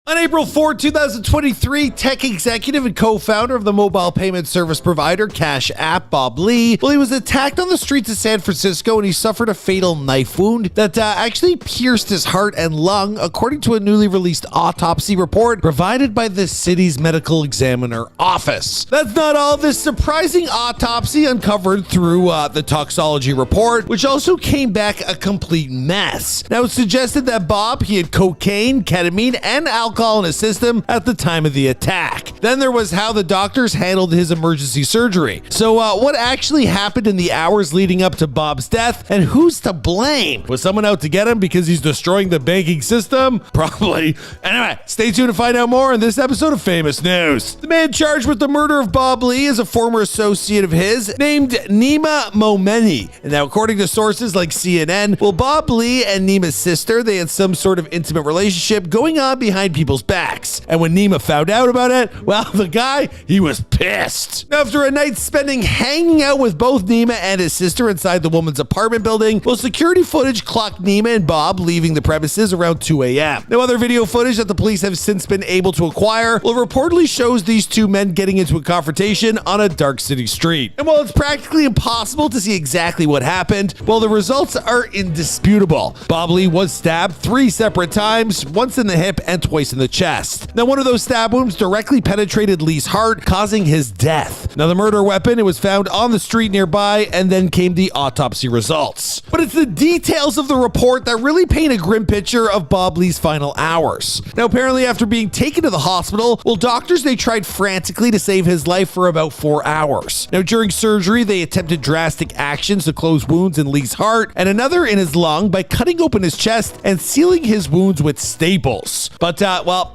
On April 4, 2023, tech executive and co-founder of the mobile payment service provider Cash App, Bob Lee, he was attacked on the streets of San Francisco and he suffered a fatal knife wound that actually pierced his heart and lung, according to a newly released autopsy report provided by the city's medical examiner office. That's not all. This surprising autopsy uncovered through the toxology report, which also came back a complete mess. Now, it suggested that Bob, he had cocaine, ketamine, and alcohol in his system at the time of the attack. Then there was how the doctors handled his emergency surgery. So what actually happened in the hours leading up to Bob's death, and who's to blame? Was someone out to get him because he's destroying the banking system? Probably. Anyway, stay tuned to find out more in this episode of Famous News. The man charged with the murder of Bob Lee is a former associate of his named Nima Momeni. And now, according to sources like CNN, Bob Lee and Nima's sister, they had some sort of intimate relationship going on behind people's backs. And when Nima found out about it, well, the guy, he was pissed. Now, after a night spending hanging out with both Nima and his sister inside the woman's apartment building, security footage clocked Nima and Bob leaving the premises around 2 a.m. Now, other video footage that the police have since been able to acquire, reportedly shows these two men getting into a confrontation on a dark city street. And while it's practically impossible to see exactly what happened, the results are indisputable. Bob Lee was stabbed 3 separate times, once in the hip and twice in the chest. Now, one of those stab wounds directly penetrated Lee's heart, causing his death. Now, the murder weapon, it was found on the street nearby, and then came the autopsy results. But it's the details of the report that really paint a grim picture of Bob Lee's final hours. Now, apparently after being taken to the hospital, doctors, they tried frantically to save his life for about 4 hours. Now, during surgery, they attempted drastic actions to close wounds in Lee's heart and another in his lung by cutting open his chest and sealing his wounds with staples. But,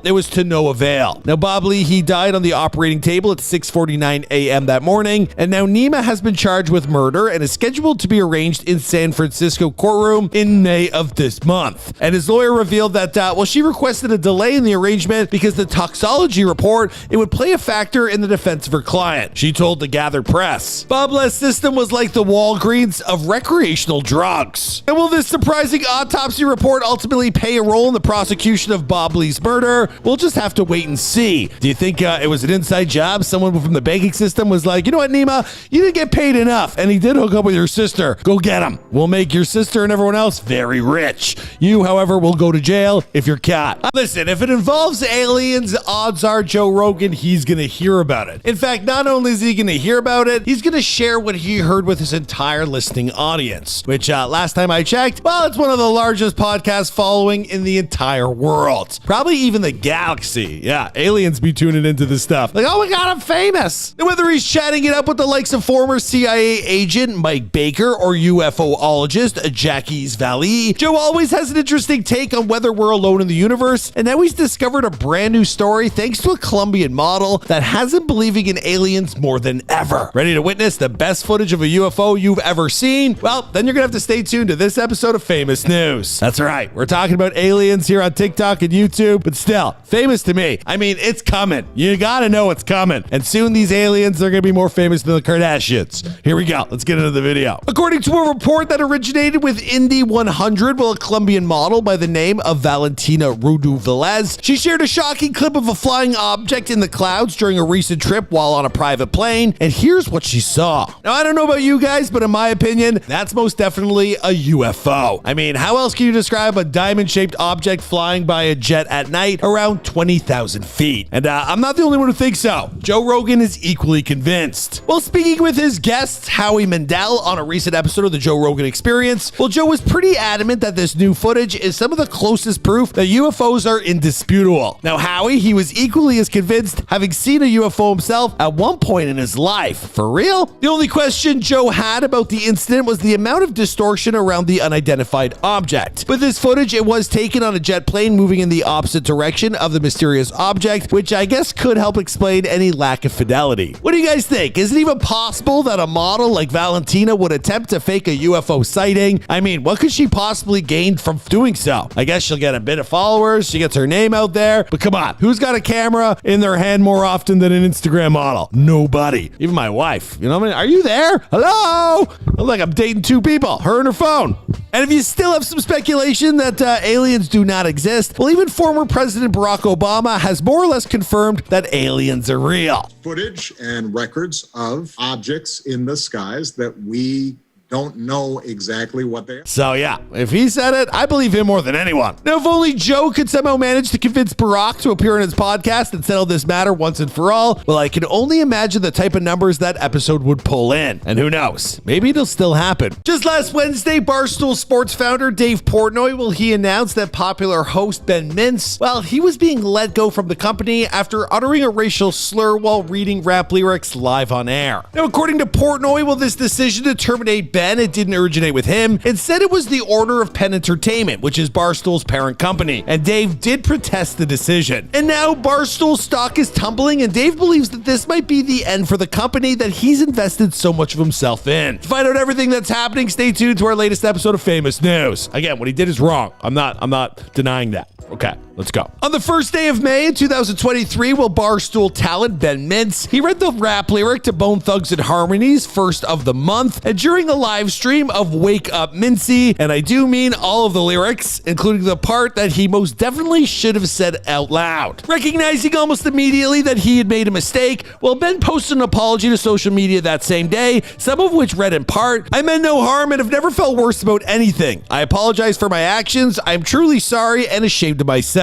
it was to no avail. Now, Bob Lee, he died on the operating table at 6:49 a.m. that morning, and now Nima has been charged with murder and is scheduled to be arraigned in San Francisco courtroom in May of this month. And his lawyer revealed that, she requested a delay in the arraignment because the toxology report, it would play a factor in the defense of her client. She told the gathered press. Bob Lee's system was like the Walgreens of recreational drugs. And will this surprising autopsy report ultimately play a role in the prosecution of Bob Lee's murder? We'll just have to wait and see. Do you think it was an inside job? Someone from the banking system was like, you know what, Nima, you didn't get paid enough, and he did hook up with your sister. Go get him. We'll make your sister and everyone else very rich. You, however, will go to jail if you're caught. Listen, if it involves aliens, odds are Joe Rogan, he's going to hear about it. In fact, not only is he going to hear about it, he's going to share what he heard with his entire listening audience, which last time I checked, it's one of the largest podcast following in the entire world. Probably even the galaxy. Yeah, aliens be tuning into this stuff. Like, oh my God, I'm famous. And whether he's chatting it up with the likes of former CIA agent Mike Baker or UFOlogist Jacques Vallee, Joe always has an interesting take on whether we're alone in the universe, and now he's discovered a brand new story thanks to a Colombian model that has him believing in aliens more than ever. Ready to witness the best footage of a UFO you've ever seen? Well, then you're gonna have to stay tuned to this episode of Famous News. That's right, we're talking about aliens here on TikTok and YouTube, but still, famous to me. I mean, it's coming. You gotta know it's coming. And soon these aliens, they're gonna be more famous than the Kardashians. Here we go. Let's get into the video. According to a report that originated with Indy 100, a Colombian model by the name of Valentina Rudu Velez, she shared a shocking clip of a flying object in the clouds during a recent trip while on a private plane, and here's what she saw. Now, I don't know about you guys, but in my opinion, that's most definitely a UFO. I mean, how else can you describe a diamond-shaped object flying by a jet at night around 20,000 feet? And I'm not the only one who thinks so. Joe Rogan is equally convinced. While speaking with his guest, Howie Mandel, on a recent episode of the Joe Rogan Experience, Joe was pretty adamant that this new footage is some of the closest proof that UFOs are indisputable. Now, Howie, he was equally as convinced, having seen a UFO himself at one point in his life. For real? The only question Joe had about the incident was the amount of distortion around the unidentified object. But this footage, it was taken on a jet plane moving in the opposite direction of the mysterious object, which I guess could help explain any lack of fidelity. What do you guys think? Is it even possible that a model like Valentina would attempt to fake a UFO sighting? I mean, what could she possibly gain from doing so? I guess she'll get a bit of followers, she gets her name out there, but come on, who's got a camera in their hand more often than an Instagram model? Nobody. Even my wife. You know what I mean? Are you there? Hello? I'm like, I'm dating 2 people, her and her phone. And if you still have some speculation that aliens do not exist, well, even former President Barack Obama has more or less confirmed that aliens are real. Footage and records of objects in the skies that we don't know exactly what they are. So yeah, if he said it, I believe him more than anyone. Now, if only Joe could somehow manage to convince Barack to appear on his podcast and settle this matter once and for all, well, I can only imagine the type of numbers that episode would pull in. And who knows, maybe it'll still happen. Just last Wednesday, Barstool Sports founder Dave Portnoy, well, he announced that popular host Ben Mintz, well, he was being let go from the company after uttering a racial slur while reading rap lyrics live on air. Now, according to Portnoy, well, this decision to terminate Ben, it didn't originate with him. Instead, it was the order of Penn Entertainment, which is Barstool's parent company. And Dave did protest the decision. And now Barstool's stock is tumbling, and Dave believes that this might be the end for the company that he's invested so much of himself in. To find out everything that's happening, stay tuned to our latest episode of Famous News. Again, what he did is wrong. I'm not denying that. Okay, let's go. On the first day of May in 2023, well, Barstool talent Ben Mintz, he read the rap lyric to Bone Thugs and Harmony's First of the Month, and during a live stream of Wake Up Mincy, and I do mean all of the lyrics, including the part that he most definitely should have said out loud. Recognizing almost immediately that he had made a mistake, well, Ben posted an apology to social media that same day, some of which read in part, "I meant no harm and have never felt worse about anything. I apologize for my actions. I'm truly sorry and ashamed of myself."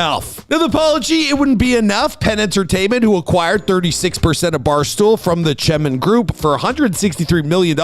Now, the apology, it wouldn't be enough. Penn Entertainment, who acquired 36% of Barstool from the Chemin Group for $163 million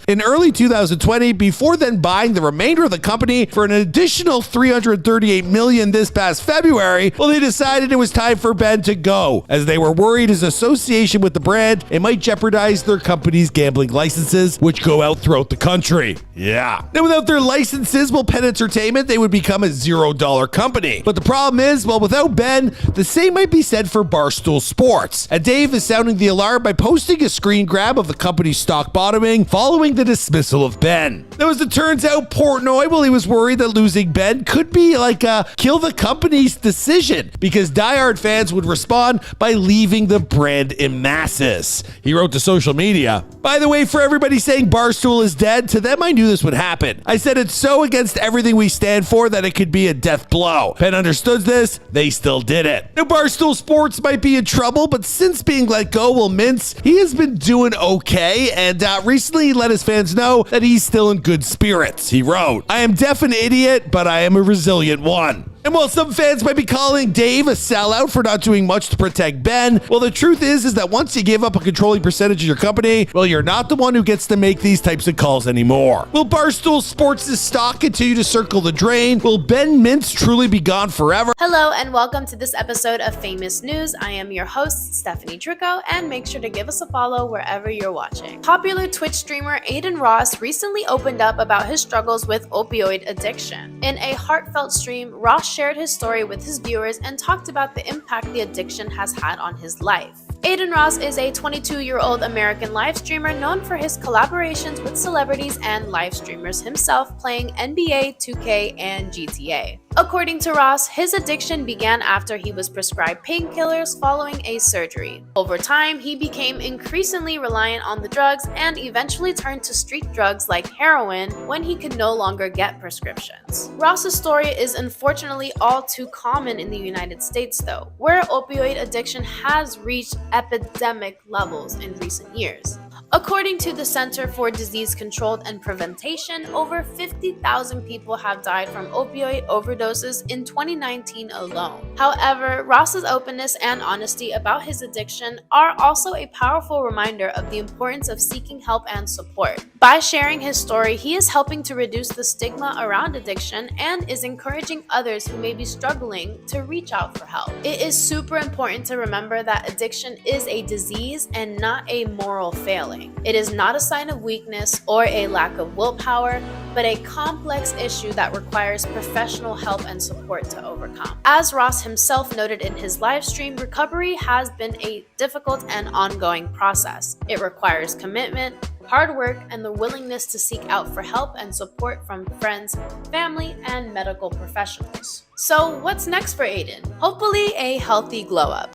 in early 2020, before then buying the remainder of the company for an additional $338 million this past February, well, they decided it was time for Ben to go, as they were worried his association with the brand, it might jeopardize their company's gambling licenses, which go out throughout the country. Yeah. Now, without their licenses, well, Penn Entertainment, they would become a $0 company. But the problem is, well, without Ben, the same might be said for Barstool Sports. And Dave is sounding the alarm by posting a screen grab of the company's stock bottoming following the dismissal of Ben. Now, as it turns out, Portnoy, well, he was worried that losing Ben could be like a kill the company's decision, because diehard fans would respond by leaving the brand in masses. He wrote to social media, "By the way, for everybody saying Barstool is dead, to them I knew this would happen. I said it's so against everything we stand for that it could be a death blow. Ben understood this, they still did it." Now, Barstool Sports might be in trouble, but since being let go, well, Mintz, he has been doing okay, and recently he let his fans know that he's still in good spirits. He wrote, "I am deaf an idiot, but I am a resilient one." And while some fans might be calling Dave a sellout for not doing much to protect Ben, well, the truth is that once you give up a controlling percentage of your company, well, you're not the one who gets to make these types of calls anymore. Will Barstool Sports' stock continue to circle the drain? Will Ben Mintz truly be gone forever? Hello and welcome to this episode of Famous News. I am your host, Stephanie Trico, and make sure to give us a follow wherever you're watching. Popular Twitch streamer Aiden Ross recently opened up about his struggles with opioid addiction. In a heartfelt stream, Ross shared his story with his viewers and talked about the impact the addiction has had on his life. Aiden Ross is a 22-year-old American live streamer known for his collaborations with celebrities and live streamers himself, playing NBA, 2K, and GTA. According to Ross, his addiction began after he was prescribed painkillers following a surgery. Over time, he became increasingly reliant on the drugs and eventually turned to street drugs like heroin when he could no longer get prescriptions. Ross's story is unfortunately all too common in the United States, though, where opioid addiction has reached epidemic levels in recent years. According to the Center for Disease Control and Prevention, over 50,000 people have died from opioid overdoses in 2019 alone. However, Ross's openness and honesty about his addiction are also a powerful reminder of the importance of seeking help and support. By sharing his story, he is helping to reduce the stigma around addiction and is encouraging others who may be struggling to reach out for help. It is super important to remember that addiction is a disease and not a moral failing. It is not a sign of weakness or a lack of willpower, but a complex issue that requires professional help and support to overcome. As Ross himself noted in his live stream, recovery has been a difficult and ongoing process. It requires commitment, hard work, and the willingness to seek out for help and support from friends, family, and medical professionals. So what's next for Aiden? Hopefully a healthy glow up.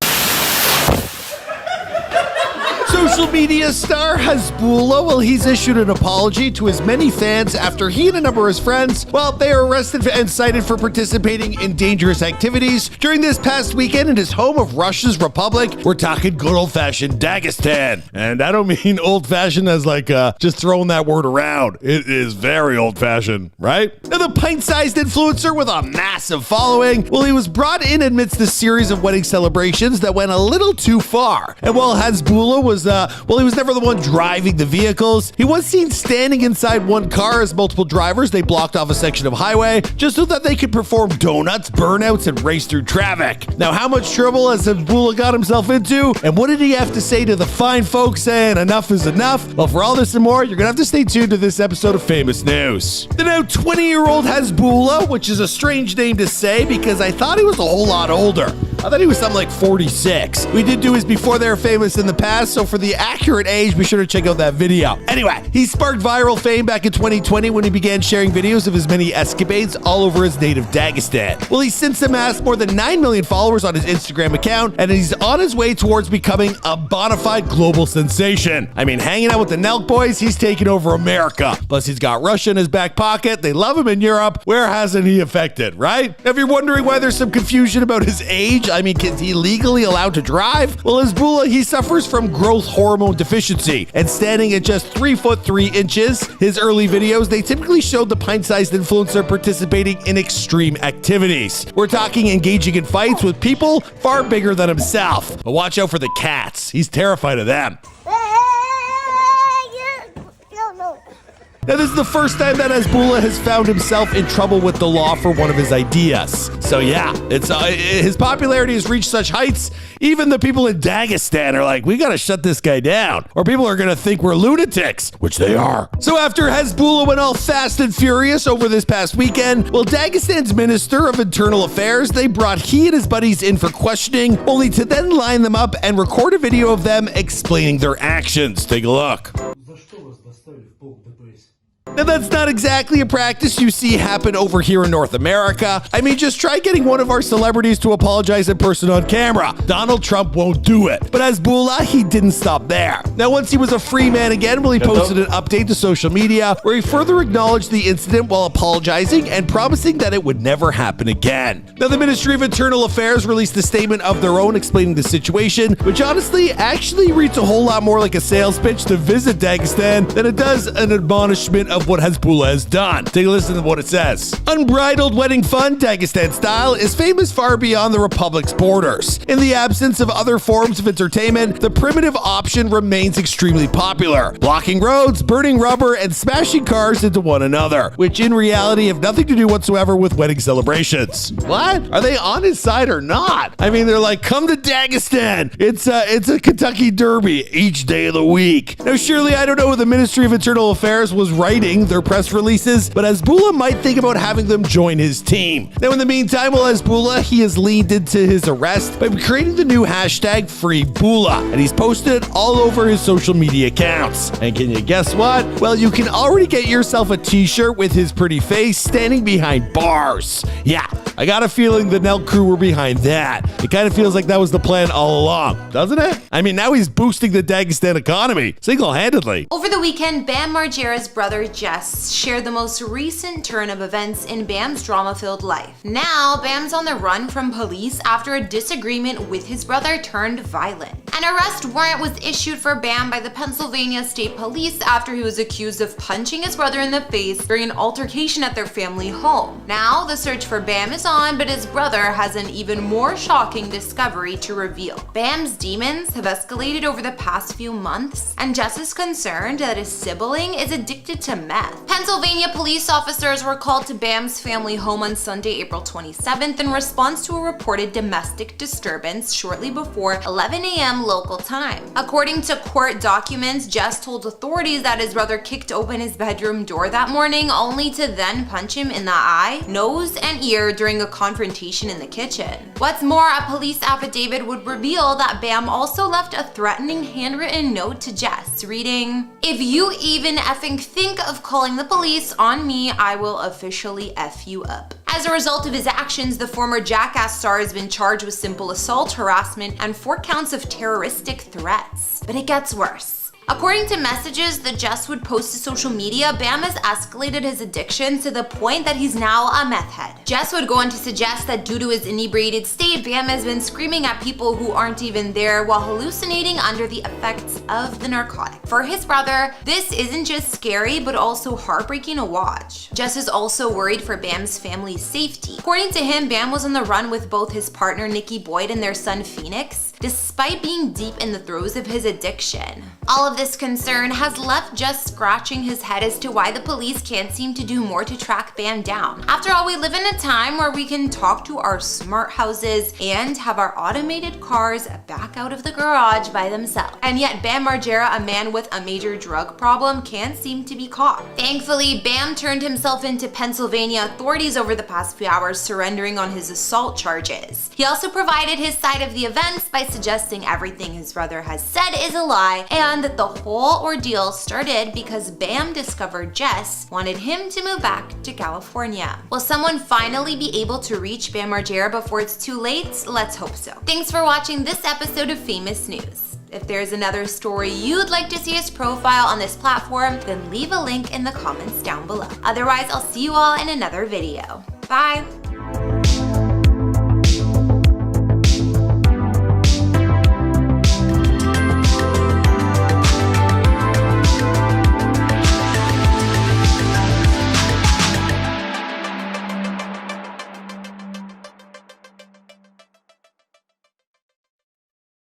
So Social media star Hezboola, well, he's issued an apology to his many fans after he and a number of his friends, well, they are arrested and cited for participating in dangerous activities during this past weekend in his home of Russia's Republic. We're talking good old-fashioned Dagestan. And I don't mean old-fashioned as like just throwing that word around. It is very old-fashioned, right? Now, the pint-sized influencer with a massive following, well, he was brought in amidst the series of wedding celebrations that went a little too far. And while Hezboola was, he was never the one driving the vehicles, he was seen standing inside one car as multiple drivers, they blocked off a section of highway just so that they could perform donuts, burnouts, and race through traffic. Now, how much trouble has Hezboola got himself into? And what did he have to say to the fine folks saying enough is enough? Well, for all this and more, you're gonna have to stay tuned to this episode of Famous News. The now 20-year-old Hezboola, which is a strange name to say because I thought he was a whole lot older. I thought he was something like 46. We did do his Before They're Famous in the past, so for the accurate age, be sure to check out that video. Anyway, he sparked viral fame back in 2020 when he began sharing videos of his many escapades all over his native Dagestan. Well, he's since amassed more than 9 million followers on his Instagram account, and he's on his way towards becoming a bona fide global sensation. I mean, hanging out with the Nelk boys, he's taking over America. Plus, he's got Russia in his back pocket. They love him in Europe. Where hasn't he affected, right? If you're wondering why there's some confusion about his age, I mean, is he legally allowed to drive? Well, Hezboola, he suffers from growth hormone deficiency, and standing at just 3 foot 3 inches, his early videos, they typically showed the pint-sized influencer participating in extreme activities. We're talking engaging in fights with people far bigger than himself. But watch out for the cats. He's terrified of them. Now, this is the first time that Hezboola has found himself in trouble with the law for one of his ideas. So yeah, his popularity has reached such heights, even the people in Dagestan are like, we gotta shut this guy down, or people are gonna think we're lunatics, which they are. So after Hezboola went all fast and furious over this past weekend, well, Dagestan's Minister of Internal Affairs, they brought he and his buddies in for questioning, only to then line them up and record a video of them explaining their actions. Take a look. Now, that's not exactly a practice you see happen over here in North America. I mean, just try getting one of our celebrities to apologize in person on camera. Donald Trump won't do it. But Hezboola, he didn't stop there. Now, once he was a free man again, well, he posted an update to social media where he further acknowledged the incident while apologizing and promising that it would never happen again. Now, the Ministry of Internal Affairs released a statement of their own explaining the situation, which honestly actually reads a whole lot more like a sales pitch to visit Dagestan than it does an admonishment of what Hezboola has done. Take a listen to what it says. Unbridled wedding fun, Dagestan style, is famous far beyond the Republic's borders. In the absence of other forms of entertainment, the primitive option remains extremely popular, blocking roads, burning rubber, and smashing cars into one another, which in reality have nothing to do whatsoever with wedding celebrations. What? Are they on his side or not? I mean, they're like, come to Dagestan. It's a Kentucky Derby each day of the week. Now, surely I don't know what the Ministry of Internal Affairs was writing their press releases, but Hezboola might think about having them join his team. Now, in the meantime, while Hezboola, he has leaned into his arrest by creating the new hashtag #FreeBoola, and he's posted it all over his social media accounts. And can you guess what? Well, you can already get yourself a t-shirt with his pretty face standing behind bars. Yeah, I got a feeling the Nelk crew were behind that. It kind of feels like that was the plan all along, doesn't it? I mean, now he's boosting the Dagestan economy single-handedly. Over the weekend, Bam Margera's brother Jess shared the most recent turn of events in Bam's drama-filled life. Now, Bam's on the run from police after a disagreement with his brother turned violent. An arrest warrant was issued for Bam by the Pennsylvania State Police after he was accused of punching his brother in the face during an altercation at their family home. Now, the search for Bam is on, but his brother has an even more shocking discovery to reveal. Bam's demons have escalated over the past few months, and Jess is concerned that his sibling is addicted to meth. Pennsylvania police officers were called to Bam's family home on Sunday, April 27th in response to a reported domestic disturbance shortly before 11 a.m. local time. According to court documents, Jess told authorities that his brother kicked open his bedroom door that morning only to then punch him in the eye, nose, and ear during a confrontation in the kitchen. What's more, a police affidavit would reveal that Bam also left a threatening handwritten note to Jess, reading, "If you even effing think of calling the police on me, I will officially F you up." As a result of his actions, the former Jackass star has been charged with simple assault, harassment, and 4 counts of terroristic threats. But it gets worse. According to messages that Jess would post to social media, Bam has escalated his addiction to the point that he's now a meth head. Jess would go on to suggest that due to his inebriated state, Bam has been screaming at people who aren't even there while hallucinating under the effects of the narcotic. For his brother, this isn't just scary, but also heartbreaking to watch. Jess is also worried for Bam's family's safety. According to him, Bam was on the run with both his partner Nikki Boyd and their son Phoenix, despite being deep in the throes of his addiction. All of this concern has left Jess scratching his head as to why the police can't seem to do more to track Bam down. After all, we live in a time where we can talk to our smart houses and have our automated cars back out of the garage by themselves. And yet Bam Margera, a man with a major drug problem, can't seem to be caught. Thankfully, Bam turned himself into Pennsylvania authorities over the past few hours, surrendering on his assault charges. He also provided his side of the events by suggesting everything his brother has said is a lie, and that the whole ordeal started because Bam discovered Jess wanted him to move back to California. Will someone finally be able to reach Bam Margera before it's too late? Let's hope so. Thanks for watching this episode of Famous News. If there's another story you'd like to see us profile on this platform, then leave a link in the comments down below. Otherwise, I'll see you all in another video. Bye!